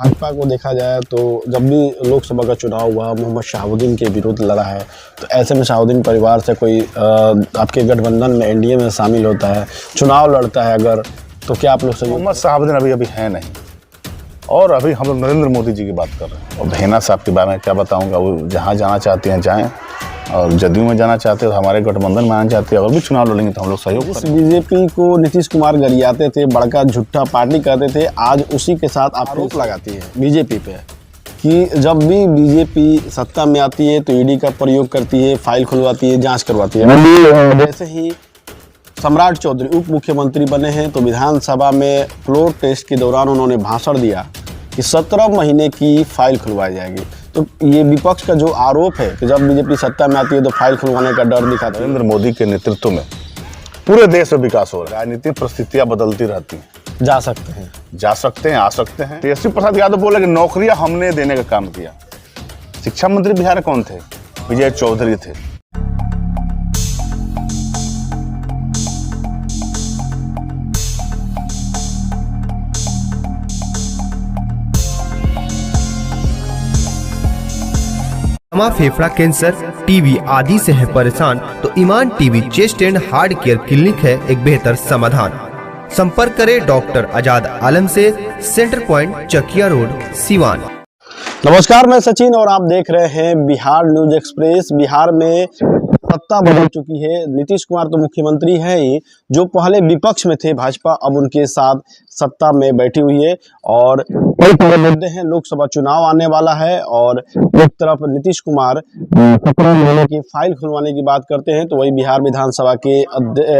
भाजपा को देखा जाए तो जब भी लोकसभा का चुनाव हुआ, मोहम्मद शहाबुद्दीन के विरुद्ध लड़ा है, तो ऐसे में शहाबुद्दीन परिवार से कोई आपके गठबंधन में एनडीए में शामिल होता है, चुनाव लड़ता है अगर, तो क्या आप लोग सहयोग? मोहम्मद शहाबुद्दीन अभी है नहीं, और अभी हम लोग नरेंद्र मोदी जी की बात कर रहे हैं। और भेना साहब के बारे में क्या बताऊंगा, वो जहाँ जाना चाहते हैं जाएं, और जदयू में जाना चाहते हैं तो हमारे गठबंधन में आना चाहते हैं, और भी चुनाव लड़ेंगे तो हम लोग सहयोग करेंगे। बीजेपी को नीतीश कुमार गरियाते थे, बड़का झूठा पार्टी कहते थे, आज उसी के साथ आरोप लगाती है बीजेपी पे कि जब भी बीजेपी सत्ता में आती है तो ईडी का प्रयोग करती है, फाइल खुलवाती है, जांच करवाती है। जैसे ही सम्राट चौधरी उप मुख्यमंत्री बने हैं तो विधानसभा में फ्लोर टेस्ट के दौरान उन्होंने भाषण दिया कि 17 महीने की फाइल खुलवाई जाएगी। तो ये विपक्ष का जो आरोप है कि जब बीजेपी सत्ता में आती है तो फाइल खुलवाने का डर दिखाता है। नरेंद्र मोदी के नेतृत्व में पूरे देश में विकास हो रहा है। राजनीतिक परिस्थितियां बदलती रहती हैं। जा सकते हैं, आ सकते हैं। तेजस्वी प्रसाद यादव बोले कि नौकरियां हमने देने का काम किया। शिक्षा मंत्री बिहार में कौन थे? विजय चौधरी थे। दमा, फेफड़ा कैंसर, टीबी आदि से है परेशान तो Iman TB chest and heart care clinic है एक बेहतर समाधान। संपर्क करें डॉक्टर आजाद आलम से, centre point, Chakiya road, Siwan. नमस्कार, मैं सचिन और आप देख रहे हैं बिहार न्यूज एक्सप्रेस। बिहार में सत्ता बदल चुकी है। नीतीश कुमार तो मुख्यमंत्री है ही, जो पहले विपक्ष में थे भाजपा अब उनके साथ सत्ता में बैठी हुई है और कई सारे मुद्दे हैं। लोकसभा चुनाव आने वाला है और एक तरफ नीतीश कुमार 17 महीने की फाइल खुलवाने की बात करते हैं तो वही बिहार विधानसभा के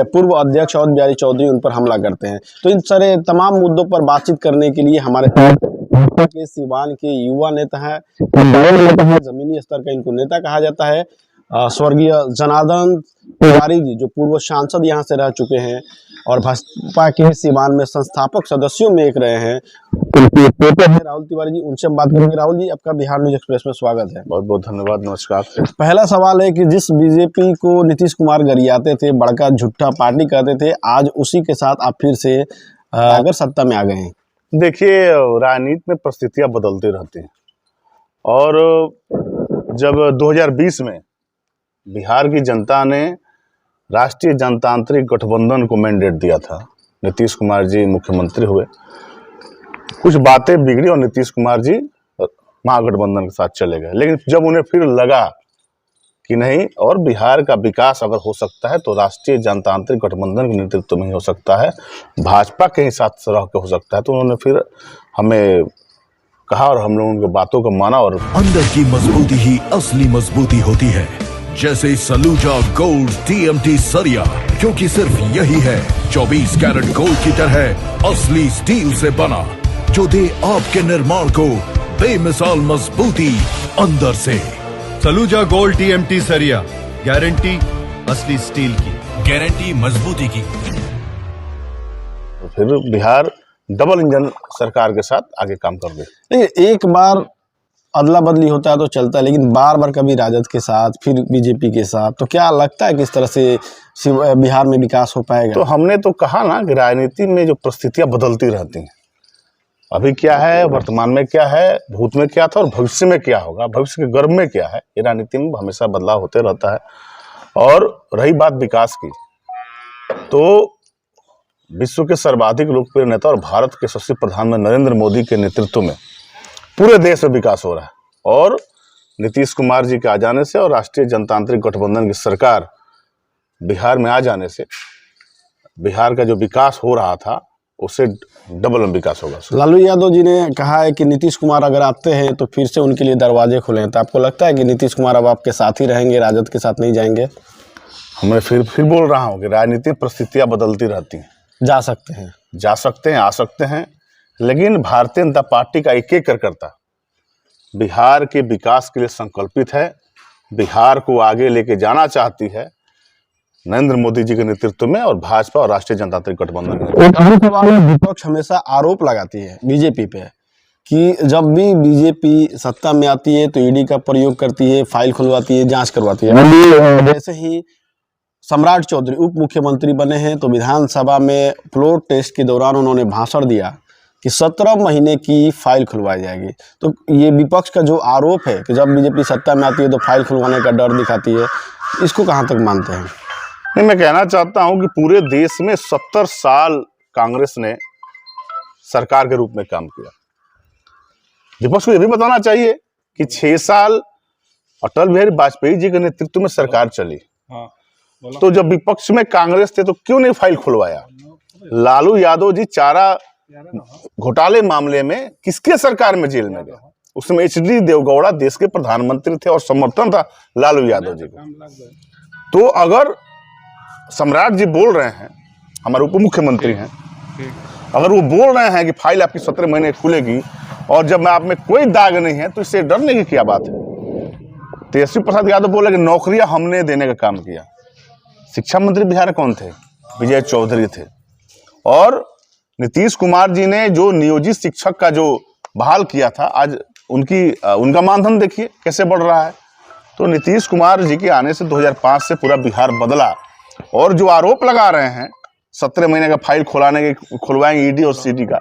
पूर्व अध्यक्ष अवध बिहारी चौधरी उन पर हमला करते हैं। तो इन सारे तमाम मुद्दों पर बातचीत करने के लिए हमारे साथ भाजपा के सिवान के युवा नेता है, जमीनी स्तर का इनको नेता कहा जाता है, स्वर्गीय जनार्दन तिवारी जी, जो पूर्व सांसद यहाँ से रह चुके हैं और भाजपा के सिवान में संस्थापक सदस्यों में एक रहे हैं। राहुल तिवारी जी, उनसे हम बात करेंगे। राहुल जी, आपका बिहार न्यूज एक्सप्रेस में स्वागत है। बहुत बहुत धन्यवाद, नमस्कार। पहला सवाल है कि जिस बीजेपी को नीतीश कुमार गरियाते थे, बड़का झूठा पार्टी कहते थे, आज उसी के साथ आप फिर से अगर सत्ता में आ गए हैं। देखिए, राजनीति में परिस्थितियां बदलती रहती हैं, और जब 2020 में बिहार की जनता ने राष्ट्रीय जनतांत्रिक गठबंधन को मैंडेट दिया था, नीतीश कुमार जी मुख्यमंत्री हुए, कुछ बातें बिगड़ी और नीतीश कुमार जी महागठबंधन के साथ चले गए। लेकिन जब उन्हें फिर लगा कि नहीं, और बिहार का विकास अगर हो सकता है तो राष्ट्रीय जनतांत्रिक गठबंधन के नेतृत्व में ही हो सकता है, भाजपा के ही साथ रह के हो सकता है, तो उन्होंने फिर हमें कहा और हम लोगों उनकी बातों को माना। और अंदर की मजबूती ही असली मजबूती होती है, जैसे सलूजा गोल्ड TMT सरिया, क्योंकि सिर्फ यही है 24 कैरेट गोल्ड की तरह असली स्टील से बना, जो दे आपके निर्माण को बेमिसाल मजबूती अंदर से। सलूजा गोल्ड TMT सरिया, गारंटी असली स्टील की, गारंटी मजबूती की। फिर बिहार डबल इंजन सरकार के साथ आगे काम कर दे। देखिए, एक बार अदला बदली होता है तो चलता है, लेकिन बार बार कभी राजद के साथ फिर बीजेपी के साथ, तो क्या लगता है किस तरह से बिहार में विकास हो पाएगा? तो हमने तो कहा ना कि राजनीति में जो परिस्थितियां बदलती रहती हैं, अभी क्या है, वर्तमान में क्या है, भूत में क्या था और भविष्य में क्या होगा, भविष्य के गर्भ में क्या है, ये राजनीति में हमेशा बदलाव होते रहता है। और रही बात विकास की, तो विश्व के सर्वाधिक लोकप्रिय नेता और भारत के यशस्वी प्रधानमंत्री नरेंद्र मोदी के नेतृत्व में पूरे देश में विकास हो रहा है, और नीतीश कुमार जी के आ जाने से और राष्ट्रीय जनतांत्रिक गठबंधन की सरकार बिहार में आ जाने से बिहार का जो विकास हो रहा था उससे डबल विकास होगा। लालू यादव जी ने कहा है कि नीतीश कुमार अगर आते हैं तो फिर से उनके लिए दरवाजे खुले हैं, तो आपको लगता है कि नीतीश कुमार अब आपके साथ ही रहेंगे, राजद के साथ नहीं जाएंगे? मैं फिर बोल रहा हूँ कि राजनीतिक परिस्थितियां बदलती रहती हैं। जा सकते हैं, आ सकते हैं, लेकिन भारतीय जनता पार्टी का एक कार्यकर्ता बिहार के विकास के लिए संकल्पित है, बिहार को आगे लेके जाना चाहती है नरेंद्र मोदी जी के नेतृत्व में, और भाजपा और राष्ट्रीय जनतांत्रिक गठबंधन में। एक अहम सवाल है, विपक्ष हमेशा आरोप लगाती है बीजेपी पे कि जब भी बीजेपी सत्ता में आती है तो ईडी का प्रयोग करती है, फाइल खुलवाती है, जांच करवाती है। जैसे ही सम्राट चौधरी उप मुख्यमंत्री बने हैं तो विधानसभा में फ्लोर टेस्ट के दौरान उन्होंने भाषण दिया कि 17 महीने की फाइल खुलवाई जाएगी। तो ये विपक्ष का जो आरोप है कि जब बीजेपी सत्ता में आती है तो फाइल खुलवाने का डर दिखाती है, इसको कहाँ तक मानते हैं? नहीं, मैं कहना चाहता हूं कि पूरे देश में 70 साल कांग्रेस ने सरकार के रूप में काम किया। विपक्ष को यह भी बताना चाहिए कि 6 साल अटल बिहारी वाजपेयी जी के नेतृत्व में सरकार चली। तो जब विपक्ष में कांग्रेस थे तो क्यों नहीं फाइल खुलवाया? लालू यादव जी चारा घोटाले मामले में किसके सरकार में जेल में गए? उसमें HD देवगौड़ा देश के प्रधानमंत्री थे और समर्थन था लालू यादव जी को। तो अगर सम्राट जी बोल रहे हैं, हमारे उप मुख्यमंत्री हैं, अगर वो बोल रहे हैं कि फाइल आपकी 17 महीने खुलेगी और जब में आप में कोई दाग नहीं है, तो इससे डरने की क्या बात है? तेजस्वी प्रसाद यादव बोले कि नौकरियां हमने देने का काम किया। शिक्षा मंत्री बिहार में कौन थे? विजय चौधरी थे। और नीतीश कुमार जी ने जो नियोजित शिक्षक का जो बहाल किया था, आज उनका मानधन देखिए कैसे बढ़ रहा है। तो नीतीश कुमार जी के आने से 2005 से पूरा बिहार बदला। और जो आरोप लगा रहे हैं 17 महीने का फाइल खुलवाएंगे ED और CD का,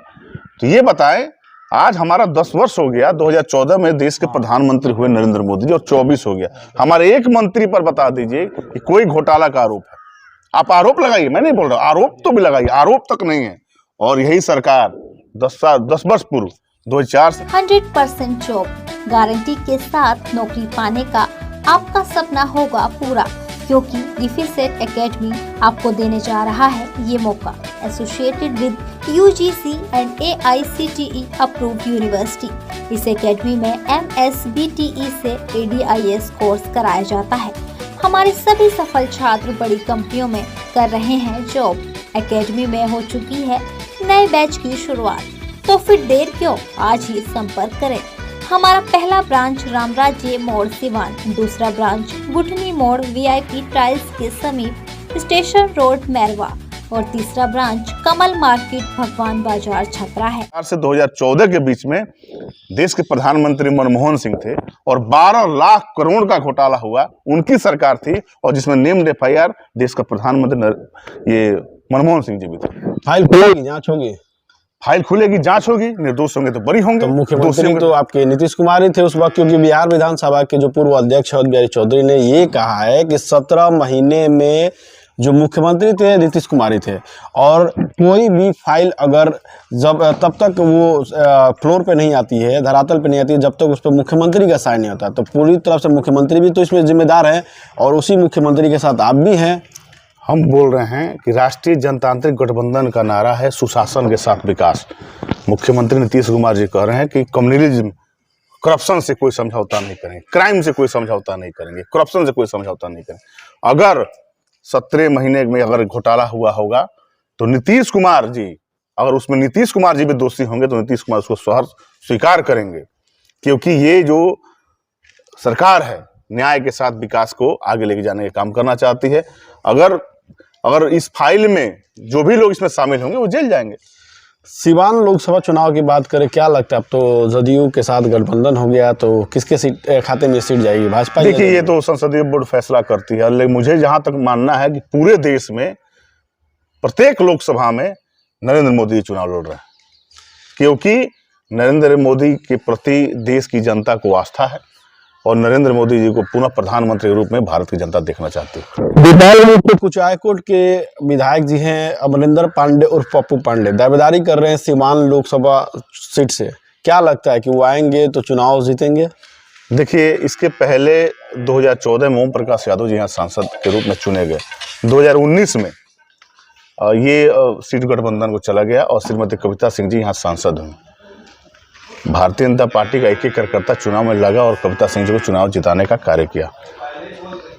तो ये बताएं, आज हमारा 10 वर्ष हो गया। 2014 में देश के प्रधानमंत्री हुए नरेंद्र मोदी जी और 24 हो गया। हमारे एक मंत्री पर बता दीजिए कि कोई घोटाला का आरोप है। आप आरोप लगाइए, मैं नहीं बोल रहा, आरोप तो भी लगाइए, आरोप तक नहीं है। और यही सरकार 10 वर्ष पूर्व 2004 से 100% जॉब गारंटी के साथ नौकरी पाने का आपका सपना होगा पूरा, क्योंकि डिफेसेट एकेडमी आपको देने जा रहा है ये मौका। Associated with UGC and AICTE approved university. इस एकेडमी में MSBTE से ADIS कोर्स कराया जाता है। हमारे सभी सफल छात्र बड़ी कंपनियों में कर रहे हैं जॉब। एकेडमी में हो चुकी है नए बैच की शुरुआत, तो फिर देर क्यों, आज ही संपर्क करें। हमारा पहला ब्रांच रामराज्य मोड़ सिवान, दूसरा ब्रांच गुठनी मोड़ VIP टाइल्स के समीप स्टेशन रोड मैरवा और तीसरा ब्रांच कमल मार्केट भगवान बाजार छपरा है। 2004 से 2014 के बीच में देश के प्रधानमंत्री मनमोहन सिंह थे और 12 लाख करोड़ का घोटाला हुआ, उनकी सरकार थी। और जिसमें नेम्ड FIR देश का प्रधानमंत्री ये मनमोहन सिंह जी भी थे। फाइल खुलेगी, जांच होगी? फाइल खुलेगी, जांच होगी, निर्दोष होंगे तो बरी होंगे। तो मुख्यमंत्री तो आपके नीतीश कुमार ही थे उस वक्त, क्योंकि बिहार विधानसभा के जो पूर्व अध्यक्ष अटल बिहारी चौधरी ने ये कहा है कि 17 महीने में जो मुख्यमंत्री थे नीतीश कुमार ही थे, और कोई भी फाइल अगर तब तक वो फ्लोर पे नहीं आती है, धरातल पे नहीं आती है, जब तक उस पर मुख्यमंत्री का साइन नहीं होता। तो पूरी तरफ से मुख्यमंत्री भी तो इसमें जिम्मेदार है, और उसी मुख्यमंत्री के साथ आप भी हैं। हम बोल रहे हैं कि राष्ट्रीय जनतांत्रिक गठबंधन का नारा है सुशासन के साथ विकास। मुख्यमंत्री नीतीश कुमार जी कह रहे हैं कि कम्युनलिज्म, करप्शन से कोई समझौता नहीं करेंगे, क्राइम से कोई समझौता नहीं करेंगे, करप्शन से कोई समझौता नहीं करेंगे। अगर 17 महीने में अगर घोटाला हुआ होगा तो नीतीश कुमार जी, अगर उसमें नीतीश कुमार जी भी दोषी होंगे तो नीतीश कुमार उसको स्वीकार करेंगे, क्योंकि ये जो सरकार है न्याय के साथ विकास को आगे लेके जाने का काम करना चाहती है। अगर इस फाइल में जो भी लोग इसमें शामिल होंगे वो जेल जाएंगे। सिवान लोकसभा चुनाव की बात करें, क्या लगता है अब तो जदयू के साथ गठबंधन हो गया, तो किसके सीट खाते में सीट जाएगी? भाजपा? देखिए, ये तो संसदीय बोर्ड फैसला करती है, लेकिन मुझे जहां तक मानना है कि पूरे देश में प्रत्येक लोकसभा में नरेंद्र मोदी चुनाव लड़ रहे हैं, क्योंकि नरेंद्र मोदी के प्रति देश की जनता को आस्था है और नरेंद्र मोदी जी को पुनः प्रधानमंत्री के रूप में भारत की जनता देखना चाहती है। भोपाल में तो कुछ हाईकोर्ट के विधायक जी हैं, अमरिंदर पांडे और पप्पू पांडे दावेदारी कर रहे हैं सिवान लोकसभा सीट से। क्या लगता है कि वो आएंगे तो चुनाव जीतेंगे? देखिए, इसके पहले 2014 में ओम प्रकाश यादव जी यहाँ सांसद के रूप में चुने गए। 2019 में ये सीट गठबंधन को चला गया और श्रीमती कविता सिंह जी यहाँ सांसद हुई। भारतीय जनता पार्टी का एक एक कार्यकर्ता चुनाव में लगा और कविता सिंह जी को चुनाव जिताने का कार्य किया,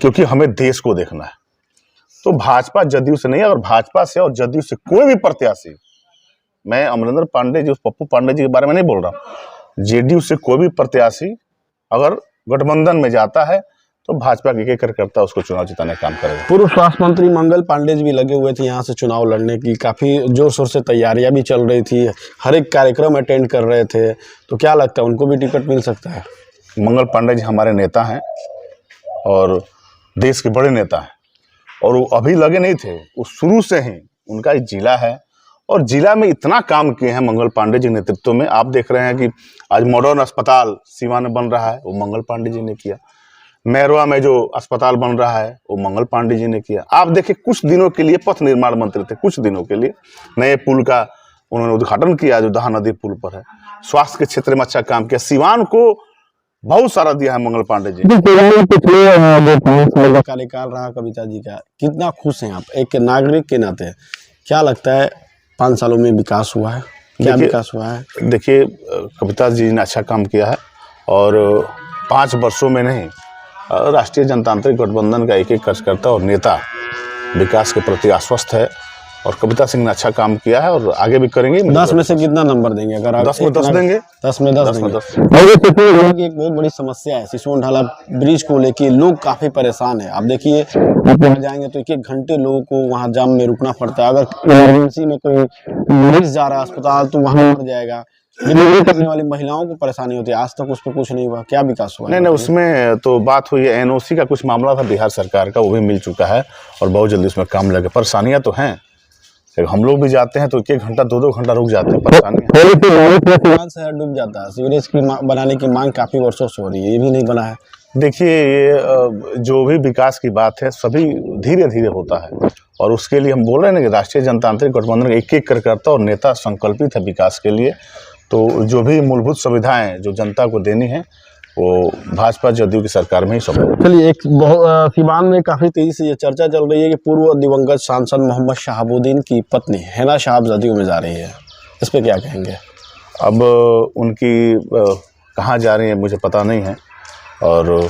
क्योंकि हमें देश को देखना है। तो भाजपा जदयू से नहीं, अगर भाजपा से और जदयू से कोई भी प्रत्याशी, मैं अमरिंदर पांडे जी, पप्पू पांडे जी के बारे में नहीं बोल रहा, जेडीयू से कोई भी प्रत्याशी अगर गठबंधन में जाता है तो भाजपा के एक कार्यकर्ता उसको चुनाव जिताने का काम करेगा। पूर्व स्वास्थ्य मंत्री मंगल पांडे जी भी लगे हुए थे यहाँ से चुनाव लड़ने की, काफी जोर शोर से तैयारियां भी चल रही थी, हर एक कार्यक्रम अटेंड कर रहे थे। तो क्या लगता है उनको भी टिकट मिल सकता है? मंगल पांडे जी हमारे नेता हैं और देश के बड़े नेता हैं, और वो अभी लगे नहीं थे, वो शुरू से ही, उनका एक जिला है और जिला में इतना काम किए हैं मंगल पांडे जी नेतृत्व में। आप देख रहे हैं कि आज मॉडर्न अस्पताल सीवान में बन रहा है, वो मंगल पांडे जी ने किया। मैरवा में जो अस्पताल बन रहा है वो मंगल पांडे जी ने किया। आप देखिए, कुछ दिनों के लिए पथ निर्माण मंत्री थे, कुछ दिनों के लिए नए पुल का उन्होंने उद्घाटन किया जो दहा नदी पुल पर है। स्वास्थ्य के क्षेत्र में अच्छा काम किया, सीवान को बहुत सारा दिया है मंगल पांडे जी। कार्यकाल रहा कविता जी का, कितना खुश हैं आप एक नागरिक के नाते? क्या लगता है 5 सालों में विकास हुआ है? क्या विकास हुआ है? देखिए, कविता जी ने अच्छा काम किया है और 5 वर्षों में नहीं, राष्ट्रीय जनतांत्रिक गठबंधन का एक कार्यकर्ता और नेता विकास के प्रति आश्वस्त है और कविता सिंह ने अच्छा काम किया है और आगे भी करेंगे। 10 में से कितना नंबर देंगे? अगर आप 10 में 10 देंगे। 10 में 10 देंगे। एक बहुत बड़ी समस्या है सिसोन ढाला ब्रिज को लेके, लोग काफी परेशान है। आप देखिए, आप वहाँ जाएंगे तो 1-1 घंटे लोगों को वहाँ जाम में रुकना पड़ता है। अगर इमरजेंसी में कोई मरीज जा रहा है अस्पताल तो वहाँ मर जाएगा। डिलीवरी करने वाली महिलाओं को परेशानी होती है। आज तक उस पर कुछ नहीं हुआ। क्या विकास हुआ? नहीं, उसमें तो बात हुई है, एनओसी का कुछ मामला था बिहार सरकार का, वो भी मिल चुका है और बहुत जल्दी उसमें काम लगे। परेशानियां तो हैं, हम लोग भी जाते हैं तो 1-1 घंटा 2-2 घंटा रुक जाते हैं। परेशानी शहर डूब जाता है। सीवरेज की बनाने की मांग काफी वर्षों से हो रही है, ये भी नहीं बना है। देखिए, ये जो भी विकास की बात है सभी धीरे धीरे होता है और उसके लिए हम बोल रहे हैं ना कि राष्ट्रीय जनतांत्रिक गठबंधन का एक कार्यकर्ता और नेता संकल्पित है विकास के लिए। तो जो भी मूलभूत सुविधाएं जो जनता को देनी है वो भाजपा जदयू की सरकार में ही संभव। चलिए, एक सीवान में काफी तेजी से ये चर्चा चल रही है कि पूर्व दिवंगत सांसद मोहम्मद शहाबुद्दीन की पत्नी हैना शाहब जदयू में जा रही है, इस पे क्या कहेंगे? अब उनकी कहाँ जा रही है मुझे पता नहीं है और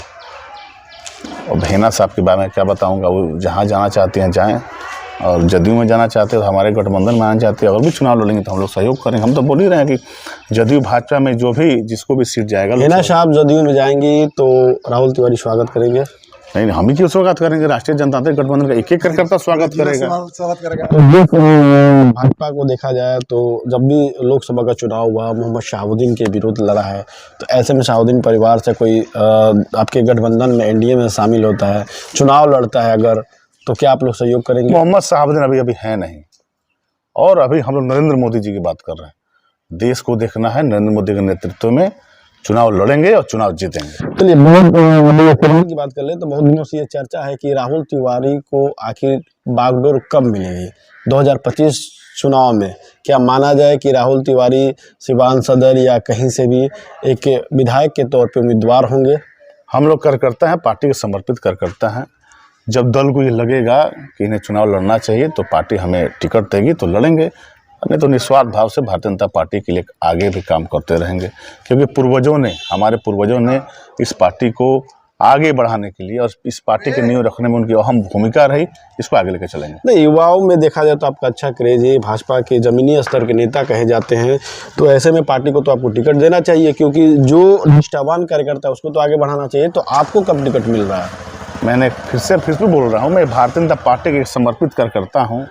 हैना साहब के बारे में क्या बताऊंगा। वो जहाँ जाना चाहती हैं जाएं और जदयू में जाना चाहते हैं तो हमारे गठबंधन में आना चाहते हैं, अगर भी चुनाव लड़ेंगे तो हम लोग सहयोग करेंगे। हम तो बोल ही रहे हैं कि जदयू भाजपा में जो भी जिसको भी सीट जाएगा। हैना साहब जदयू में जाएंगी तो राहुल तिवारी स्वागत करेंगे? नहीं, हम ही क्यों स्वागत करेंगे? राष्ट्रीय जनतांत्रिक गठबंधन का एक कार्यकर्ता स्वागत करेगा। भाजपा को देखा जाए तो जब भी लोकसभा का चुनाव हुआ मोहम्मद शहाबुद्दीन के विरुद्ध लड़ा है, तो ऐसे में शहाबुद्दीन परिवार से कोई आपके गठबंधन में एनडीए में शामिल होता है, चुनाव लड़ता है अगर, तो क्या आप लोग सहयोग करेंगे? मोहम्मद शहाबुद्दीन अभी है नहीं और अभी हम लोग नरेंद्र मोदी जी की बात कर रहे हैं। देश को देखना है, नरेंद्र मोदी के नेतृत्व में चुनाव लड़ेंगे और चुनाव जीतेंगे। चलिए, की बात कर ले तो बहुत दिनों से ये चर्चा है कि राहुल तिवारी को आखिर बागडोर कब मिलेगी 2025 चुनाव में? क्या माना जाए कि राहुल तिवारी सिवान सदर या कहीं से भी एक विधायक के तौर पे उम्मीदवार होंगे? हम लोग कार्यकर्ता हैं, पार्टी के समर्पित कार्यकर्ता हैं। जब दल को ये लगेगा कि इन्हें चुनाव लड़ना चाहिए तो पार्टी हमें टिकट देगी तो लड़ेंगे, नहीं तो निस्वार्थ भाव से भारतीय जनता पार्टी के लिए आगे भी काम करते रहेंगे। क्योंकि हमारे पूर्वजों ने इस पार्टी को आगे बढ़ाने के लिए और इस पार्टी के नींव रखने में उनकी अहम भूमिका रही, इसको आगे लेकर चलेंगे। नहीं, युवाओं में देखा जाए तो आपका अच्छा क्रेज है, भाजपा के जमीनी स्तर के नेता कहे जाते हैं, तो ऐसे में पार्टी को तो आपको टिकट देना चाहिए क्योंकि जो निष्ठावान कार्यकर्ता है उसको तो आगे बढ़ाना चाहिए। तो आपको कब टिकट मिल रहा है? मैंने फिर भी बोल रहा हूँ, मैं भारतीय जनता पार्टी के समर्पित कार्यकर्ता हूँ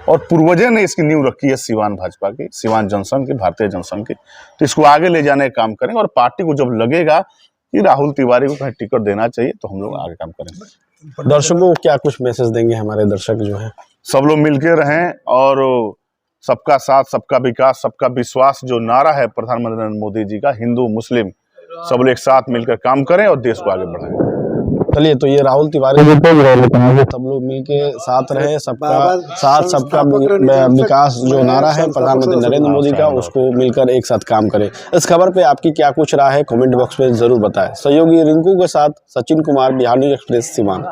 और पूर्वजों ने इसकी नींव रखी है सीवान भाजपा की, सीवान जनसंघ की, भारतीय जनसंघ की। तो इसको आगे ले जाने का काम करेंगे और पार्टी को जब लगेगा कि राहुल तिवारी को कहीं टिकट देना चाहिए तो हम लोग आगे काम करेंगे। दर्शकों को क्या कुछ मैसेज देंगे? हमारे दर्शक जो हैं सब लोग मिलके रहें और सबका साथ, सबका विकास, सबका विश्वास जो नारा है प्रधानमंत्री नरेंद्र मोदी जी का, हिंदू मुस्लिम सब लोग एक साथ मिलकर काम करें और देश को आगे बढ़ाएं। चलिए, तो ये राहुल तिवारी सब लोग मिलके साथ रहे, सबका साथ सबका विकास जो नारा है प्रधानमंत्री नरेंद्र मोदी का, उसको मिलकर एक साथ काम करें। इस खबर पे आपकी क्या कुछ राय है कमेंट बॉक्स में जरूर बताएं। सहयोगी रिंकू के साथ सचिन कुमार, बिहार न्यूज एक्सप्रेस, सीवान।